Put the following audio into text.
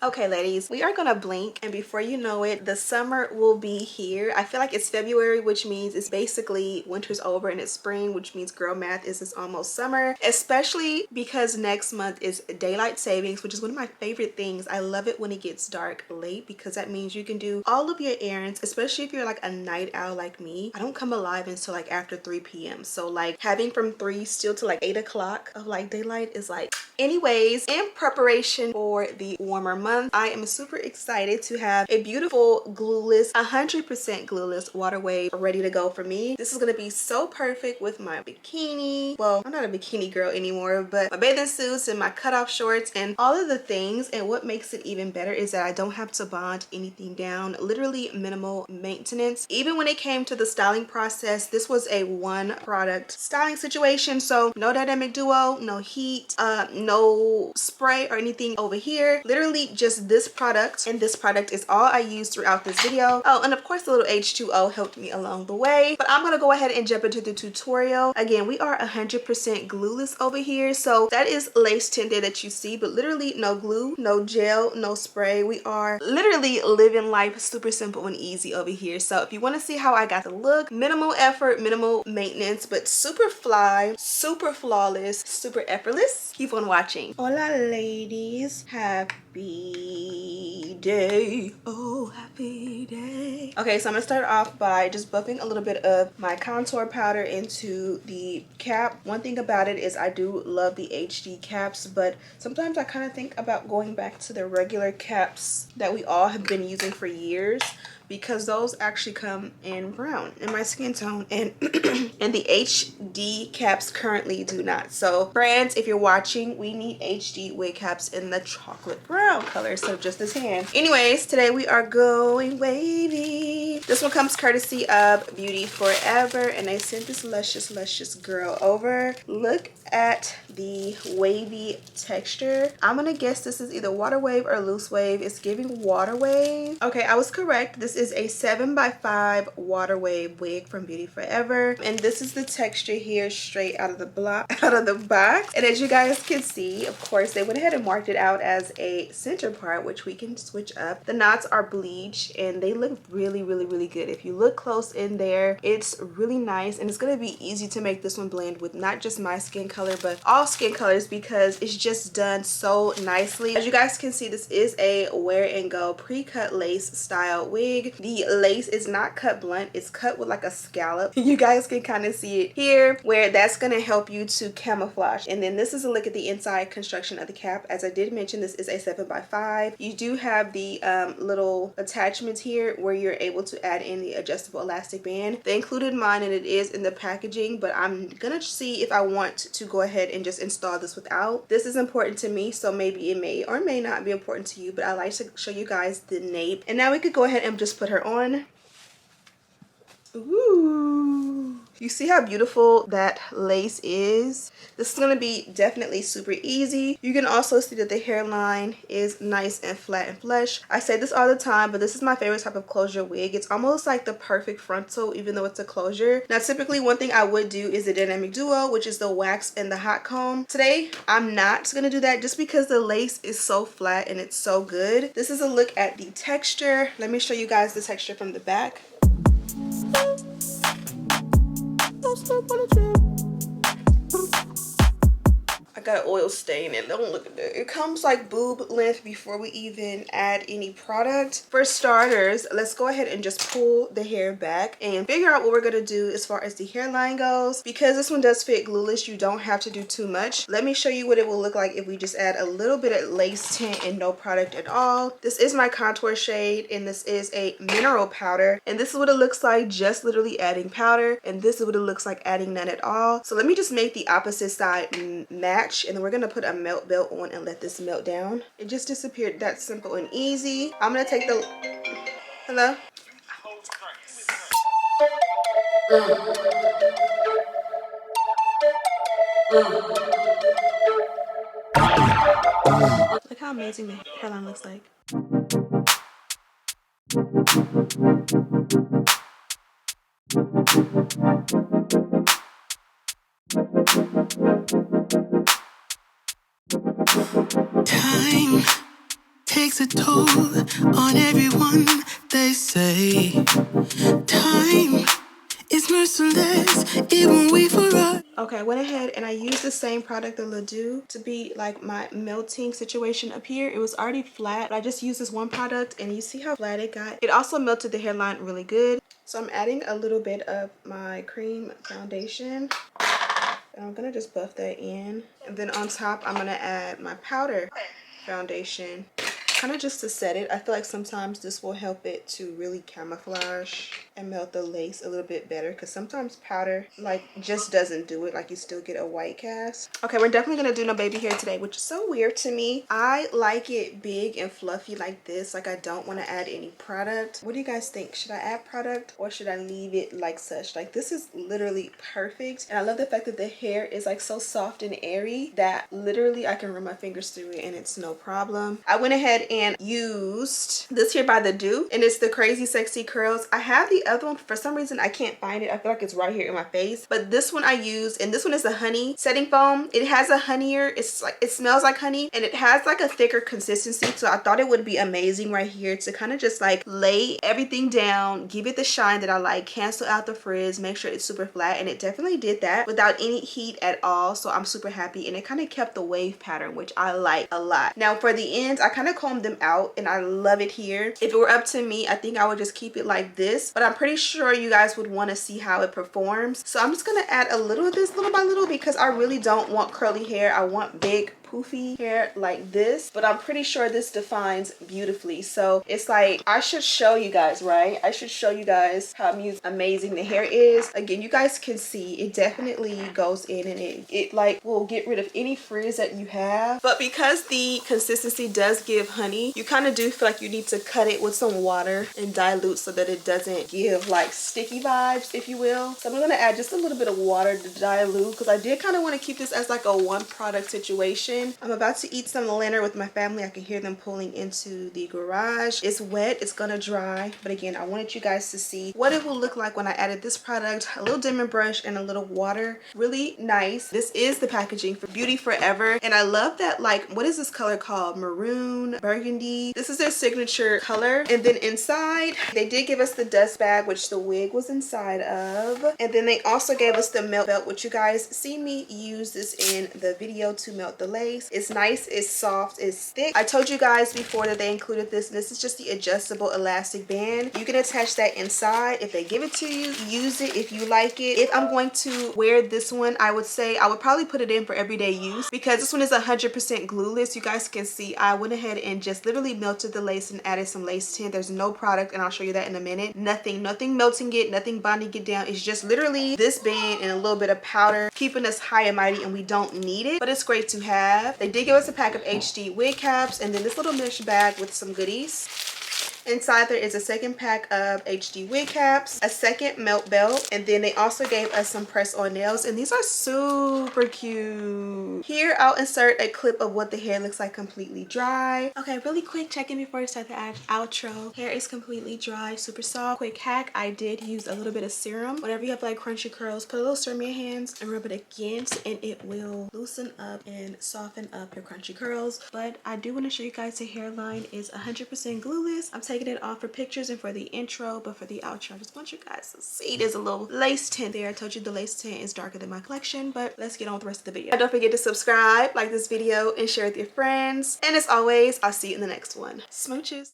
Okay, ladies, we are gonna blink, and before you know it, the summer will be here. I feel like it's February, which means it's basically winter's over, and it's spring, which means girl math is it's almost summer, especially because next month is daylight savings, which is one of my favorite things. I love it when it gets dark late because that means you can do all of your errands, especially if you're like a night owl like me. I don't come alive until like after 3 p.m. So like having from 3 still to like 8 o'clock of like daylight is like, anyways, in preparation for the warmer month, I am super excited to have a beautiful glueless, 100% glueless water wave ready to go for me. This is going to be so perfect with my bikini. Well, I'm not a bikini girl anymore, but my bathing suits and my cutoff shorts and all of the things. And what makes it even better is that I don't have to bond anything down. Literally minimal maintenance. Even when it came to the styling process, this was a one product styling situation. So no dynamic duo, no heat, no spray or anything over here. Literally just this product, and this product is all I use throughout this video. Oh, and of course the little H2O helped me along the way. But I'm gonna go ahead and jump into the tutorial. Again, we are 100% glueless over here, so that is lace tinted that you see, but literally no glue, no gel, no spray. We are literally living life super simple and easy over here. So if you want to see how I got the look, minimal effort, minimal maintenance, but super fly, super flawless, super effortless, keep on watching. Hola ladies, happy day, oh happy day. Okay, so I'm gonna start off by just buffing a little bit of my contour powder into the cap. One thing about it is I do love the HD caps, but sometimes I kind of think about going back to the regular caps that we all have been using for years, because those actually come in brown in my skin tone, and and the HD caps currently do not. So brands, if you're watching, we need HD wig caps in the chocolate brown color, so just this hand. Anyways, today we are going wavy. This one comes courtesy of Beauty Forever, and they sent this luscious girl over. Look at the wavy texture. I'm gonna guess this is either water wave or loose wave. It's giving water wave. Okay, I was correct. This is a 7x5 water wave wig from Beauty Forever, and this is the texture here straight out of the box. And as you guys can see, of course, they went ahead and marked it out as a center part, which we can switch up. The knots are bleached and they look really good. If you look close in there, it's really nice, and it's gonna be easy to make this one blend with not just my skin color but all skin colors, because it's just done so nicely. As you guys can see, this is a wear and go pre-cut lace style wig. The lace is not cut blunt, it's cut with like a scallop. You guys can kind of see it here, where that's going to help you to camouflage. And then this is a look at the inside construction of the cap. As I did mention, this is a 7x5. You do have the little attachments here where you're able to add in the adjustable elastic band. They included mine and it is in the packaging, but I'm gonna see if I want to go ahead and just install this without. This is important to me, so maybe it may or may not be important to you, but I like to show you guys the nape. And now we could go ahead and just put her on. Ooh, you see how beautiful that lace is? This is going to be definitely super easy. You can also see that the hairline is nice and flat and flush. I say this all the time, but this is my favorite type of closure wig. It's almost like the perfect frontal, even though it's a closure. Now, typically one thing I would do is the dynamic duo, which is the wax and the hot comb. Today, I'm not going to do that just because the lace is so flat and it's so good. This is a look at the texture. Let me show you guys the texture from the back. I got an oil stain and don't look at that. It comes like boob length before we even add any product. For starters, let's go ahead and just pull the hair back and figure out what we're gonna do as far as the hairline goes. Because this one does fit glueless, you don't have to do too much. Let me show you what it will look like if we just add a little bit of lace tint and no product at all. This is my contour shade, and this is a mineral powder, and this is what it looks like just literally adding powder, and this is what it looks like adding none at all. So let me just make the opposite side match, and then we're gonna put a melt belt on and let this melt down. It just disappeared. That simple and easy. I'm gonna take the hello. Look how amazing the hairline looks like. takes a toll on everyone. They say time is merciless, it won't wait for us. Okay, I went ahead and I used the same product, the Ledoux, to be like my melting situation up here. It was already flat, but I just used this one product and you see how flat it got. It also melted the hairline really good. So I'm adding a little bit of my cream foundation. And I'm gonna just buff that in. And then on top, I'm gonna add my powder foundation, kind of just to set it. I feel like sometimes this will help it to really camouflage and melt the lace a little bit better, because sometimes powder like just doesn't do it. Like you still get a white cast. Okay, we're definitely gonna do no baby hair today, which is so weird to me. I like it big and fluffy like this. Like I don't want to add any product. What do you guys think? Should I add product or should I leave it like such? Like this is literally perfect, and I love the fact that the hair is like so soft and airy that literally I can run my fingers through it and it's no problem. I went ahead and used this here by the Dew, and it's the Crazy Sexy Curls. I have the other one, for some reason I can't find it. I feel like it's right here in my face, but this one I use, and this one is the honey setting foam. It has a honeyed, it's like, it smells like honey, and it has like a thicker consistency, so I thought it would be amazing right here to kind of just like lay everything down, give it the shine that I like, cancel out the frizz, make sure it's super flat, and it definitely did that without any heat at all. So I'm super happy, and it kind of kept the wave pattern, which I like a lot. Now for the ends, I kind of combed them out and I love it here. If it were up to me, I think I would just keep it like this, but I'm pretty sure you guys would want to see how it performs. So I'm just gonna add a little of this little by little, because I really don't want curly hair. I want big poofy hair like this, but I'm pretty sure this defines beautifully. So it's like, I should show you guys, right? I should show you guys how amazing the hair is. Again, you guys can see it definitely goes in, and it like will get rid of any frizz that you have. But because the consistency does give honey, you kind of do feel like you need to cut it with some water and dilute so that it doesn't give like sticky vibes, if you will. So I'm gonna add just a little bit of water to dilute, because I did kind of want to keep this as like a one product situation. I'm about to eat some dinner with my family. I can hear them pulling into the garage. It's wet, it's gonna dry, but again, I wanted you guys to see what it will look like when I added this product, a little dimming brush and a little water. Really nice. This is the packaging for Beauty Forever, and I love that, like, what is this color called? Maroon burgundy. This is their signature color. And then inside they did give us the dust bag, which the wig was inside of, and then they also gave us the melt belt, which you guys see me use this in the video to melt the lace. It's nice, it's soft, it's thick. I told you guys before that they included this. This is just the adjustable elastic band. You can attach that inside. If they give it to you, use it if you like it. If I'm going to wear this one, I would say I would probably put it in for everyday use, because this one is 100% glueless. You guys can see I went ahead and just literally melted the lace and added some lace tint. There's no product, and I'll show you that in a minute. Nothing melting it, nothing bonding it down. It's just literally this band and a little bit of powder keeping us high and mighty, and we don't need it, but it's great to have. They did give us a pack of HD wig caps, and then this little mesh bag with some goodies. Inside there is a second pack of HD wig caps, a second melt belt, and then they also gave us some press-on nails, and these are super cute. Here I'll insert a clip of what the hair looks like completely dry. Okay, really quick check-in before I start the outro. Hair is completely dry, super soft. Quick hack, I did use a little bit of serum. Whenever you have like crunchy curls, put a little serum in your hands and rub it against, and it will loosen up and soften up your crunchy curls. But I do want to show you guys the hairline is 100% glueless. I'm taking it off for pictures and for the intro, but for the outro, I just want you guys to see there's a little lace tint there. I told you the lace tint is darker than my collection, but let's get on with the rest of the video. Don't forget to subscribe, like this video, and share with your friends. And as always, I'll see you in the next one. Smooches.